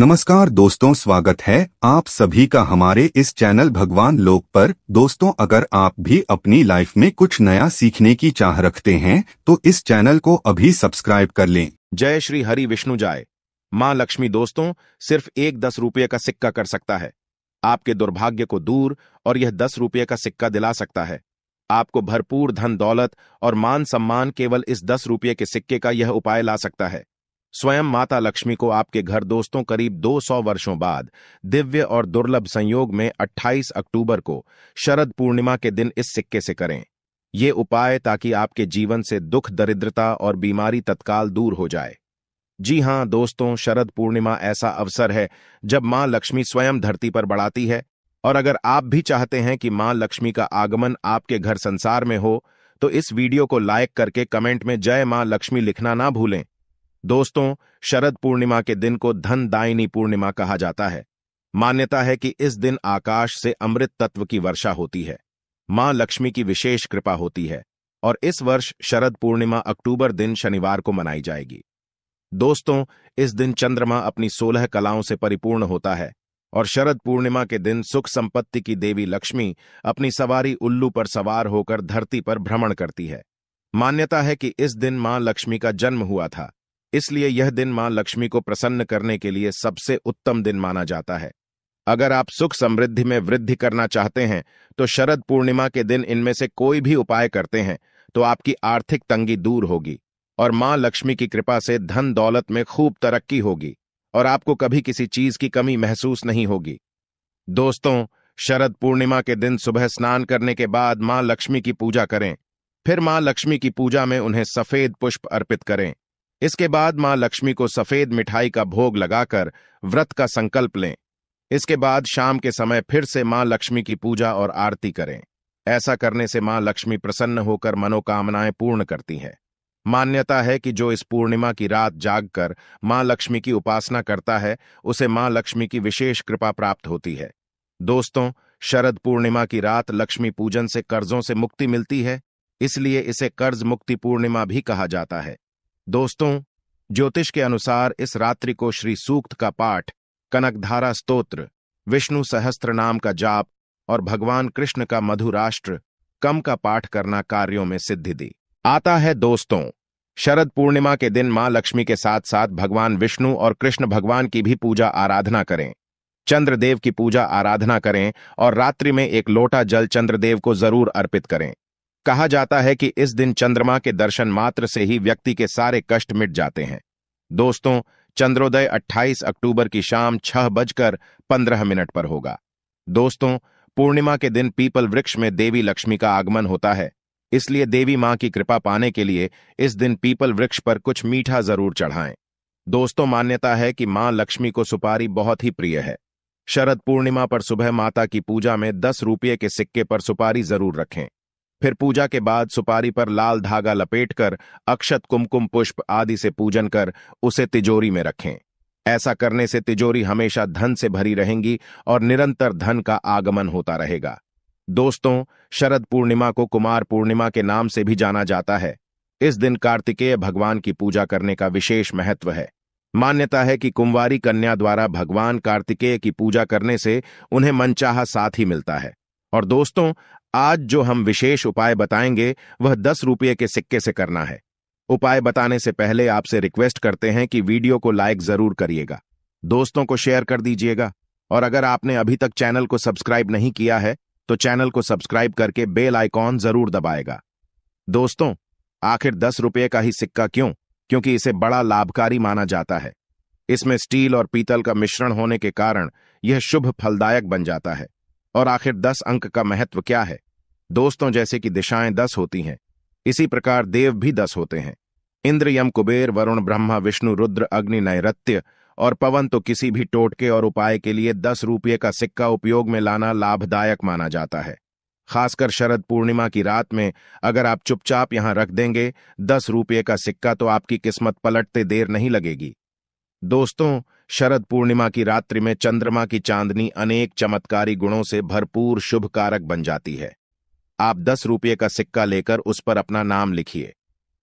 नमस्कार दोस्तों, स्वागत है आप सभी का हमारे इस चैनल भगवान लोक पर। दोस्तों, अगर आप भी अपनी लाइफ में कुछ नया सीखने की चाह रखते हैं तो इस चैनल को अभी सब्सक्राइब कर लें। जय श्री हरि विष्णु जाय। मां लक्ष्मी दोस्तों सिर्फ एक 10 रुपये का सिक्का कर सकता है आपके दुर्भाग्य को दूर, और यह 10 रुपये का सिक्का दिला सकता है आपको भरपूर धन दौलत और मान सम्मान। केवल इस 10 रुपये के सिक्के का यह उपाय ला सकता है स्वयं माता लक्ष्मी को आपके घर। दोस्तों, करीब 200 वर्षों बाद दिव्य और दुर्लभ संयोग में 28 अक्टूबर को शरद पूर्णिमा के दिन इस सिक्के से करें ये उपाय, ताकि आपके जीवन से दुख, दरिद्रता और बीमारी तत्काल दूर हो जाए। जी हां दोस्तों, शरद पूर्णिमा ऐसा अवसर है जब मां लक्ष्मी स्वयं धरती पर बढ़ाती है। और अगर आप भी चाहते हैं कि मां लक्ष्मी का आगमन आपके घर संसार में हो, तो इस वीडियो को लाइक करके कमेंट में जय मां लक्ष्मी लिखना ना भूलें। दोस्तों, शरद पूर्णिमा के दिन को धन दायिनी पूर्णिमा कहा जाता है। मान्यता है कि इस दिन आकाश से अमृत तत्व की वर्षा होती है, मां लक्ष्मी की विशेष कृपा होती है, और इस वर्ष शरद पूर्णिमा अक्टूबर दिन शनिवार को मनाई जाएगी। दोस्तों, इस दिन चंद्रमा अपनी 16 कलाओं से परिपूर्ण होता है, और शरद पूर्णिमा के दिन सुख संपत्ति की देवी लक्ष्मी अपनी सवारी उल्लू पर सवार होकर धरती पर भ्रमण करती है। मान्यता है कि इस दिन मां लक्ष्मी का जन्म हुआ था, इसलिए यह दिन मां लक्ष्मी को प्रसन्न करने के लिए सबसे उत्तम दिन माना जाता है। अगर आप सुख समृद्धि में वृद्धि करना चाहते हैं तो शरद पूर्णिमा के दिन इनमें से कोई भी उपाय करते हैं तो आपकी आर्थिक तंगी दूर होगी, और मां लक्ष्मी की कृपा से धन दौलत में खूब तरक्की होगी, और आपको कभी किसी चीज की कमी महसूस नहीं होगी। दोस्तों, शरद पूर्णिमा के दिन सुबह स्नान करने के बाद मां लक्ष्मी की पूजा करें। फिर मां लक्ष्मी की पूजा में उन्हें सफेद पुष्प अर्पित करें। इसके बाद मां लक्ष्मी को सफेद मिठाई का भोग लगाकर व्रत का संकल्प लें। इसके बाद शाम के समय फिर से मां लक्ष्मी की पूजा और आरती करें। ऐसा करने से मां लक्ष्मी प्रसन्न होकर मनोकामनाएं पूर्ण करती हैं। मान्यता है कि जो इस पूर्णिमा की रात जागकर मां लक्ष्मी की उपासना करता है उसे मां लक्ष्मी की विशेष कृपा प्राप्त होती है। दोस्तों, शरद पूर्णिमा की रात लक्ष्मी पूजन से कर्जों से मुक्ति मिलती है, इसलिए इसे कर्ज मुक्ति पूर्णिमा भी कहा जाता है। दोस्तों, ज्योतिष के अनुसार इस रात्रि को श्री सूक्त का पाठ, कनकधारा स्तोत्र, विष्णु सहस्त्र नाम का जाप और भगवान कृष्ण का मधुराष्ट्र कम का पाठ करना कार्यों में सिद्धि दी आता है। दोस्तों, शरद पूर्णिमा के दिन मां लक्ष्मी के साथ साथ भगवान विष्णु और कृष्ण भगवान की भी पूजा आराधना करें। चंद्रदेव की पूजा आराधना करें और रात्रि में एक लोटा जल चंद्रदेव को जरूर अर्पित करें। कहा जाता है कि इस दिन चंद्रमा के दर्शन मात्र से ही व्यक्ति के सारे कष्ट मिट जाते हैं। दोस्तों, चंद्रोदय 28 अक्टूबर की शाम 6:15 पर होगा। दोस्तों, पूर्णिमा के दिन पीपल वृक्ष में देवी लक्ष्मी का आगमन होता है, इसलिए देवी मां की कृपा पाने के लिए इस दिन पीपल वृक्ष पर कुछ मीठा जरूर चढ़ाएं। दोस्तों, मान्यता है कि मां लक्ष्मी को सुपारी बहुत ही प्रिय है। शरद पूर्णिमा पर सुबह माता की पूजा में 10 रुपये के सिक्के पर सुपारी जरूर रखें। फिर पूजा के बाद सुपारी पर लाल धागा लपेटकर अक्षत, कुमकुम, पुष्प आदि से पूजन कर उसे तिजोरी में रखें। ऐसा करने से तिजोरी हमेशा धन से भरी रहेंगी और निरंतर धन का आगमन होता रहेगा। दोस्तों, शरद पूर्णिमा को कुमार पूर्णिमा के नाम से भी जाना जाता है। इस दिन कार्तिकेय भगवान की पूजा करने का विशेष महत्व है। मान्यता है कि कुंवारी कन्या द्वारा भगवान कार्तिकेय की पूजा करने से उन्हें मनचाहा साथी मिलता है। और दोस्तों, आज जो हम विशेष उपाय बताएंगे वह 10 रुपये के सिक्के से करना है। उपाय बताने से पहले आपसे रिक्वेस्ट करते हैं कि वीडियो को लाइक जरूर करिएगा, दोस्तों को शेयर कर दीजिएगा, और अगर आपने अभी तक चैनल को सब्सक्राइब नहीं किया है तो चैनल को सब्सक्राइब करके बेल आइकॉन जरूर दबाएगा। दोस्तों, आखिर 10 रुपये का ही सिक्का क्यों? क्योंकि इसे बड़ा लाभकारी माना जाता है। इसमें स्टील और पीतल का मिश्रण होने के कारण यह शुभ फलदायक बन जाता है। और आखिर 10 अंक का महत्व क्या है? दोस्तों, जैसे कि दिशाएं 10 होती हैं, इसी प्रकार देव भी 10 होते हैं। इंद्र, यम, कुबेर, वरुण, ब्रह्मा, विष्णु, रुद्र, अग्नि, नैऋत्य और पवन। तो किसी भी टोटके और उपाय के लिए 10 रुपये का सिक्का उपयोग में लाना लाभदायक माना जाता है। खासकर शरद पूर्णिमा की रात में अगर आप चुपचाप यहां रख देंगे 10 रुपये का सिक्का, तो आपकी किस्मत पलटते देर नहीं लगेगी। दोस्तों, शरद पूर्णिमा की रात्रि में चंद्रमा की चांदनी अनेक चमत्कारी गुणों से भरपूर शुभ कारक बन जाती है। आप 10 रुपये का सिक्का लेकर उस पर अपना नाम लिखिए।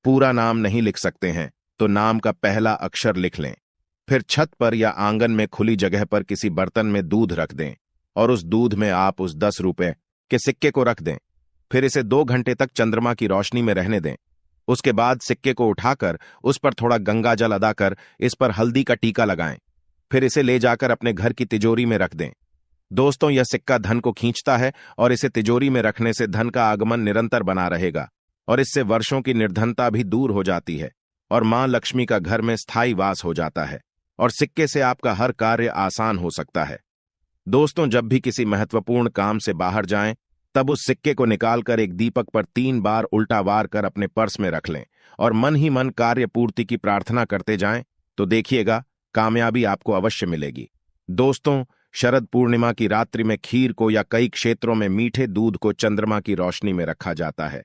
पूरा नाम नहीं लिख सकते हैं तो नाम का पहला अक्षर लिख लें। फिर छत पर या आंगन में खुली जगह पर किसी बर्तन में दूध रख दें और उस दूध में आप उस 10 रुपए के सिक्के को रख दें। फिर इसे 2 घंटे तक चंद्रमा की रोशनी में रहने दें। उसके बाद सिक्के को उठाकर उस पर थोड़ा गंगा जल अदाकर इस पर हल्दी का टीका लगाएं। फिर इसे ले जाकर अपने घर की तिजोरी में रख दें। दोस्तों, यह सिक्का धन को खींचता है और इसे तिजोरी में रखने से धन का आगमन निरंतर बना रहेगा और इससे वर्षों की निर्धनता भी दूर हो जाती है और मां लक्ष्मी का घर में स्थायी वास हो जाता है और सिक्के से आपका हर कार्य आसान हो सकता है। दोस्तों, जब भी किसी महत्वपूर्ण काम से बाहर जाएं, तब उस सिक्के को निकालकर एक दीपक पर 3 बार उल्टा वार कर अपने पर्स में रख लें और मन ही मन कार्य पूर्ति की प्रार्थना करते जाएं, तो देखिएगा कामयाबी आपको अवश्य मिलेगी। दोस्तों, शरद पूर्णिमा की रात्रि में खीर को या कई क्षेत्रों में मीठे दूध को चंद्रमा की रोशनी में रखा जाता है।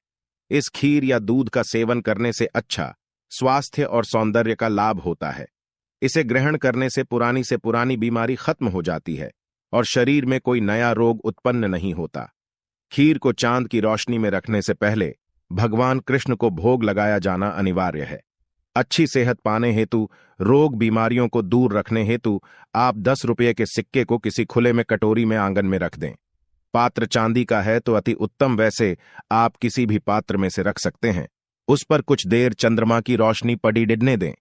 इस खीर या दूध का सेवन करने से अच्छा स्वास्थ्य और सौंदर्य का लाभ होता है। इसे ग्रहण करने से पुरानी बीमारी खत्म हो जाती है और शरीर में कोई नया रोग उत्पन्न नहीं होता। खीर को चांद की रोशनी में रखने से पहले भगवान कृष्ण को भोग लगाया जाना अनिवार्य है। अच्छी सेहत पाने हेतु, रोग बीमारियों को दूर रखने हेतु आप 10 रुपये के सिक्के को किसी खुले में कटोरी में आंगन में रख दें। पात्र चांदी का है तो अति उत्तम, वैसे आप किसी भी पात्र में से रख सकते हैं। उस पर कुछ देर चंद्रमा की रोशनी पड़ी डिडने दें,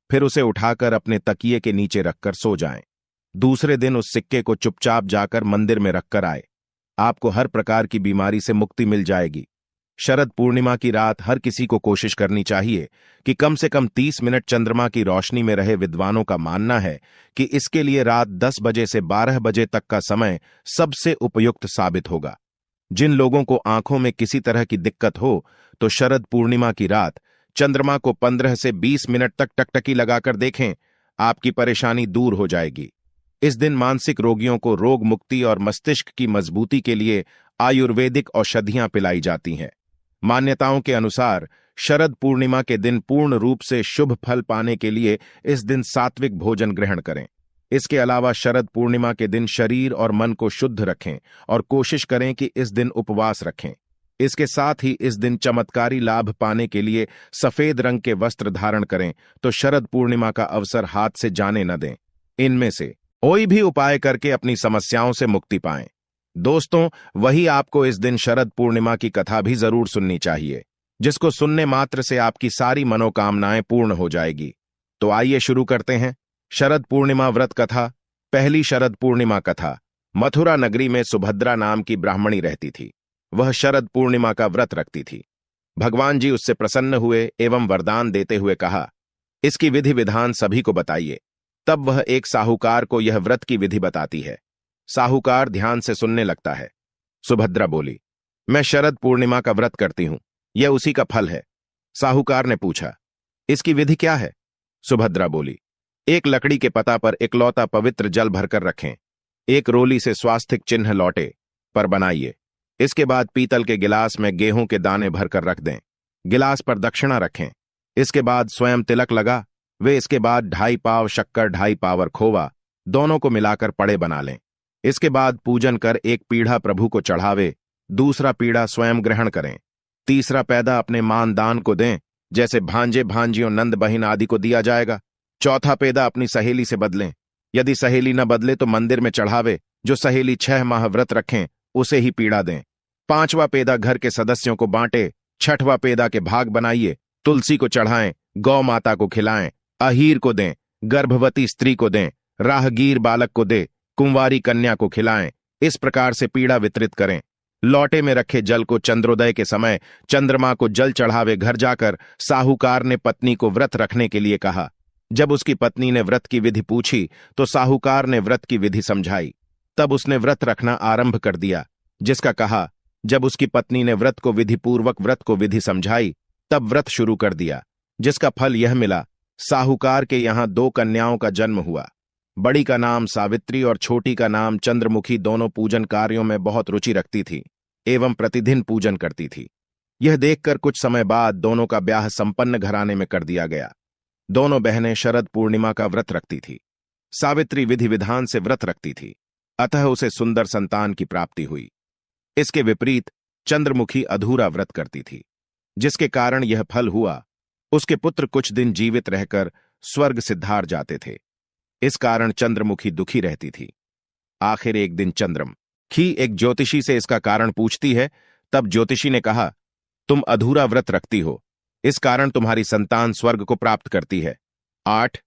फिर उसे उठाकर अपने तकिए के नीचे रखकर सो जाएं। दूसरे दिन उस सिक्के को चुपचाप जाकर मंदिर में रखकर आए। आपको हर प्रकार की बीमारी से मुक्ति मिल जाएगी। शरद पूर्णिमा की रात हर किसी को कोशिश करनी चाहिए कि कम से कम 30 मिनट चंद्रमा की रोशनी में रहे। विद्वानों का मानना है कि इसके लिए रात 10 बजे से 12 बजे तक का समय सबसे उपयुक्त साबित होगा। जिन लोगों को आंखों में किसी तरह की दिक्कत हो, तो शरद पूर्णिमा की रात चंद्रमा को 15 से 20 मिनट तक टकटकी लगाकर देखें, आपकी परेशानी दूर हो जाएगी। इस दिन मानसिक रोगियों को रोग मुक्ति और मस्तिष्क की मजबूती के लिए आयुर्वेदिक औषधियां पिलाई जाती हैं। मान्यताओं के अनुसार शरद पूर्णिमा के दिन पूर्ण रूप से शुभ फल पाने के लिए इस दिन सात्विक भोजन ग्रहण करें। इसके अलावा शरद पूर्णिमा के दिन शरीर और मन को शुद्ध रखें और कोशिश करें कि इस दिन उपवास रखें। इसके साथ ही इस दिन चमत्कारी लाभ पाने के लिए सफेद रंग के वस्त्र धारण करें, तो शरद पूर्णिमा का अवसर हाथ से जाने न दें। इनमें से कोई भी उपाय करके अपनी समस्याओं से मुक्ति पाएं। दोस्तों, वही आपको इस दिन शरद पूर्णिमा की कथा भी जरूर सुननी चाहिए, जिसको सुनने मात्र से आपकी सारी मनोकामनाएं पूर्ण हो जाएगी। तो आइए शुरू करते हैं शरद पूर्णिमा व्रत कथा। पहली शरद पूर्णिमा कथा। मथुरा नगरी में सुभद्रा नाम की ब्राह्मणी रहती थी। वह शरद पूर्णिमा का व्रत रखती थी। भगवान जी उससे प्रसन्न हुए एवं वरदान देते हुए कहा, इसकी विधि विधान सभी को बताइए। तब वह एक साहूकार को यह व्रत की विधि बताती है। साहूकार ध्यान से सुनने लगता है। सुभद्रा बोली, मैं शरद पूर्णिमा का व्रत करती हूं, यह उसी का फल है। साहूकार ने पूछा, इसकी विधि क्या है? सुभद्रा बोली, एक लकड़ी के पता पर इकलौता पवित्र जल भरकर रखें, एक रोली से स्वास्तिक चिन्ह लौटे पर बनाइए। इसके बाद पीतल के गिलास में गेहूं के दाने भरकर रख दें। गिलास पर दक्षिणा रखें। इसके बाद स्वयं तिलक लगा वे इसके बाद 2.5 पाव शक्कर 2.5 पावर खोवा दोनों को मिलाकर पड़े बना लें। इसके बाद पूजन कर एक पीढ़ा प्रभु को चढ़ावे, दूसरा पीढ़ा स्वयं ग्रहण करें, तीसरा पैदा अपने मानदान को दें, जैसे भांजे भांजियों नंद बहिन आदि को दिया जाएगा। चौथा पैदा अपनी सहेली से बदलें, यदि सहेली न बदले तो मंदिर में चढ़ावे। जो सहेली 6 माह व्रत रखें उसे ही पीड़ा दें। 5वां पैदा घर के सदस्यों को बांटे। 6वां पैदा के भाग बनाइए, तुलसी को चढ़ाएं, गौ माता को खिलाएं, अहीर को दें, गर्भवती स्त्री को दें, राहगीर बालक को दे, कुंवारी कन्या को खिलाएं। इस प्रकार से पीड़ा वितरित करें। लौटे में रखे जल को चंद्रोदय के समय चंद्रमा को जल चढ़ावे। घर जाकर साहूकार ने पत्नी को व्रत रखने के लिए कहा। जब उसकी पत्नी ने व्रत की विधि पूछी तो साहूकार ने व्रत की विधि समझाई। तब उसने व्रत रखना आरंभ कर दिया, जिसका कहा। जब उसकी पत्नी ने व्रत को विधिपूर्वक व्रत को विधि समझाई, तब व्रत शुरू कर दिया, जिसका फल यह मिला। साहूकार के यहां 2 कन्याओं का जन्म हुआ। बड़ी का नाम सावित्री और छोटी का नाम चंद्रमुखी। दोनों पूजन कार्यों में बहुत रुचि रखती थी एवं प्रतिदिन पूजन करती थी। यह देखकर कुछ समय बाद दोनों का ब्याह संपन्न घराने में कर दिया गया। दोनों बहनें शरद पूर्णिमा का व्रत रखती थी। सावित्री विधि विधान से व्रत रखती थी, अतः उसे सुंदर संतान की प्राप्ति हुई। इसके विपरीत चंद्रमुखी अधूरा व्रत करती थी, जिसके कारण यह फल हुआ। उसके पुत्र कुछ दिन जीवित रहकर स्वर्ग सिद्धार जाते थे। इस कारण चंद्रमुखी दुखी रहती थी। आखिर एक दिन चंद्रमुखी एक ज्योतिषी से इसका कारण पूछती है। तब ज्योतिषी ने कहा, तुम अधूरा व्रत रखती हो, इस कारण तुम्हारी संतान स्वर्ग को प्राप्त करती है। 8.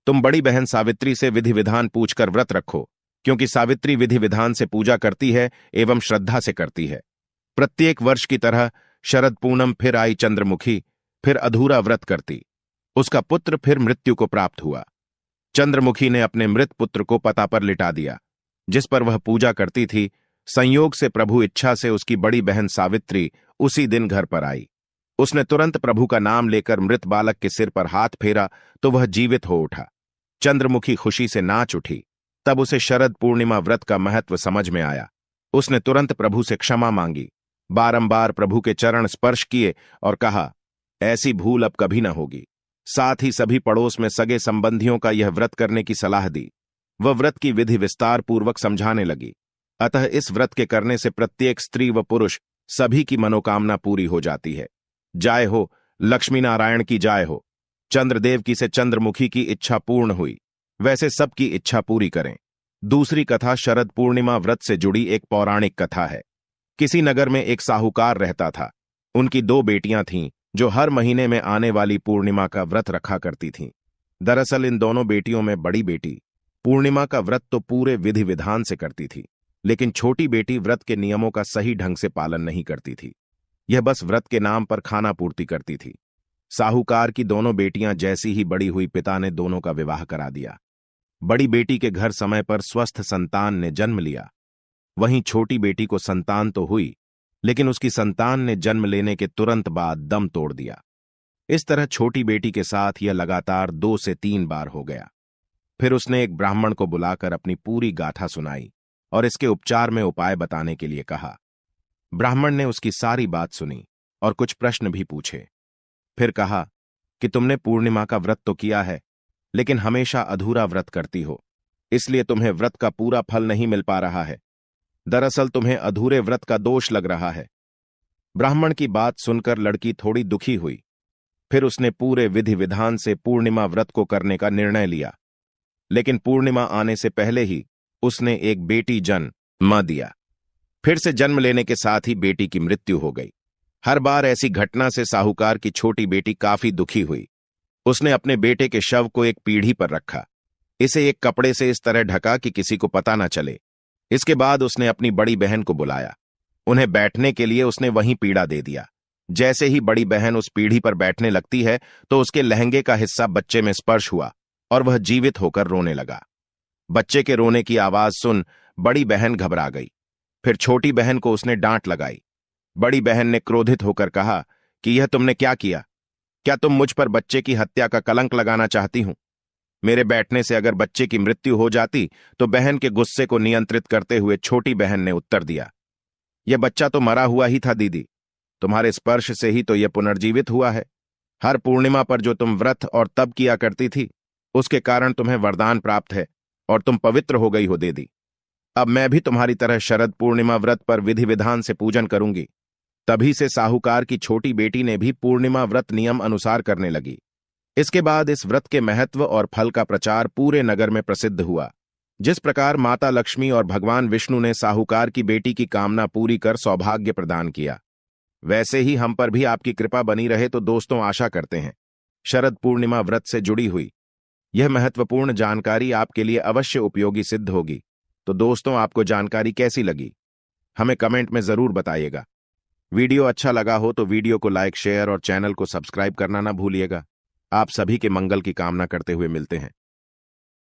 तुम बड़ी बहन सावित्री से विधि विधान पूछकर व्रत रखो, क्योंकि सावित्री विधि विधान से पूजा करती है एवं श्रद्धा से करती है। प्रत्येक वर्ष की तरह शरद पूनम फिर आई चंद्रमुखी फिर अधूरा व्रत करती। उसका पुत्र फिर मृत्यु को प्राप्त हुआ। चंद्रमुखी ने अपने मृत पुत्र को पता पर लिटा दिया, जिस पर वह पूजा करती थी। संयोग से प्रभु इच्छा से उसकी बड़ी बहन सावित्री उसी दिन घर पर आई। उसने तुरंत प्रभु का नाम लेकर मृत बालक के सिर पर हाथ फेरा तो वह जीवित हो उठा। चंद्रमुखी खुशी से नाच उठी। तब उसे शरद पूर्णिमा व्रत का महत्व समझ में आया। उसने तुरंत प्रभु से क्षमा मांगी, बारंबार प्रभु के चरण स्पर्श किए और कहा, ऐसी भूल अब कभी न होगी। साथ ही सभी पड़ोस में सगे संबंधियों का यह व्रत करने की सलाह दी। वह व्रत की विधि विस्तार पूर्वक समझाने लगी। अतः इस व्रत के करने से प्रत्येक स्त्री व पुरुष सभी की मनोकामना पूरी हो जाती है। जय हो लक्ष्मी नारायण की जय हो। चंद्रदेव की से चंद्रमुखी की इच्छा पूर्ण हुई, वैसे सबकी इच्छा पूरी करें। दूसरी कथा शरद पूर्णिमा व्रत से जुड़ी एक पौराणिक कथा है। किसी नगर में एक साहूकार रहता था। उनकी 2 बेटियां थीं, जो हर महीने में आने वाली पूर्णिमा का व्रत रखा करती थीं। दरअसल इन दोनों बेटियों में बड़ी बेटी पूर्णिमा का व्रत तो पूरे विधि विधान से करती थी, लेकिन छोटी बेटी व्रत के नियमों का सही ढंग से पालन नहीं करती थी। यह बस व्रत के नाम पर खाना पूर्ति करती थी। साहूकार की दोनों बेटियां जैसी ही बड़ी हुई, पिता ने दोनों का विवाह करा दिया। बड़ी बेटी के घर समय पर स्वस्थ संतान ने जन्म लिया। वहीं छोटी बेटी को संतान तो हुई, लेकिन उसकी संतान ने जन्म लेने के तुरंत बाद दम तोड़ दिया। इस तरह छोटी बेटी के साथ यह लगातार 2 से 3 बार हो गया। फिर उसने एक ब्राह्मण को बुलाकर अपनी पूरी गाथा सुनाई और इसके उपचार में उपाय बताने के लिए कहा। ब्राह्मण ने उसकी सारी बात सुनी और कुछ प्रश्न भी पूछे। फिर कहा कि तुमने पूर्णिमा का व्रत तो किया है, लेकिन हमेशा अधूरा व्रत करती हो, इसलिए तुम्हें व्रत का पूरा फल नहीं मिल पा रहा है। दरअसल तुम्हें अधूरे व्रत का दोष लग रहा है। ब्राह्मण की बात सुनकर लड़की थोड़ी दुखी हुई। फिर उसने पूरे विधि विधान से पूर्णिमा व्रत को करने का निर्णय लिया, लेकिन पूर्णिमा आने से पहले ही उसने एक बेटी जन्म दिया। फिर से जन्म लेने के साथ ही बेटी की मृत्यु हो गई। हर बार ऐसी घटना से साहूकार की छोटी बेटी काफी दुखी हुई। उसने अपने बेटे के शव को एक पीढ़ी पर रखा, इसे एक कपड़े से इस तरह ढका कि किसी को पता न चले। इसके बाद उसने अपनी बड़ी बहन को बुलाया। उन्हें बैठने के लिए उसने वहीं पीढ़ा दे दिया। जैसे ही बड़ी बहन उस पीढ़ी पर बैठने लगती है तो उसके लहंगे का हिस्सा बच्चे में स्पर्श हुआ और वह जीवित होकर रोने लगा। बच्चे के रोने की आवाज सुन बड़ी बहन घबरा गई। फिर छोटी बहन को उसने डांट लगाई। बड़ी बहन ने क्रोधित होकर कहा कि यह तुमने क्या किया? क्या तुम मुझ पर बच्चे की हत्या का कलंक लगाना चाहती हूं? मेरे बैठने से अगर बच्चे की मृत्यु हो जाती तो बहन के गुस्से को नियंत्रित करते हुए छोटी बहन ने उत्तर दिया, यह बच्चा तो मरा हुआ ही था दीदी, तुम्हारे स्पर्श से ही तो यह पुनर्जीवित हुआ है। हर पूर्णिमा पर जो तुम व्रत और तप किया करती थी, उसके कारण तुम्हें वरदान प्राप्त है और तुम पवित्र हो गई हो दीदी। अब मैं भी तुम्हारी तरह शरद पूर्णिमा व्रत पर विधि विधान से पूजन करूंगी। तभी से साहूकार की छोटी बेटी ने भी पूर्णिमा व्रत नियम अनुसार करने लगी। इसके बाद इस व्रत के महत्व और फल का प्रचार पूरे नगर में प्रसिद्ध हुआ। जिस प्रकार माता लक्ष्मी और भगवान विष्णु ने साहूकार की बेटी की कामना पूरी कर सौभाग्य प्रदान किया, वैसे ही हम पर भी आपकी कृपा बनी रहे। तो दोस्तों, आशा करते हैं शरद पूर्णिमा व्रत से जुड़ी हुई यह महत्वपूर्ण जानकारी आपके लिए अवश्य उपयोगी सिद्ध होगी। तो दोस्तों, आपको जानकारी कैसी लगी हमें कमेंट में जरूर बताइएगा। वीडियो अच्छा लगा हो तो वीडियो को लाइक, शेयर और चैनल को सब्सक्राइब करना ना भूलिएगा। आप सभी के मंगल की कामना करते हुए मिलते हैं।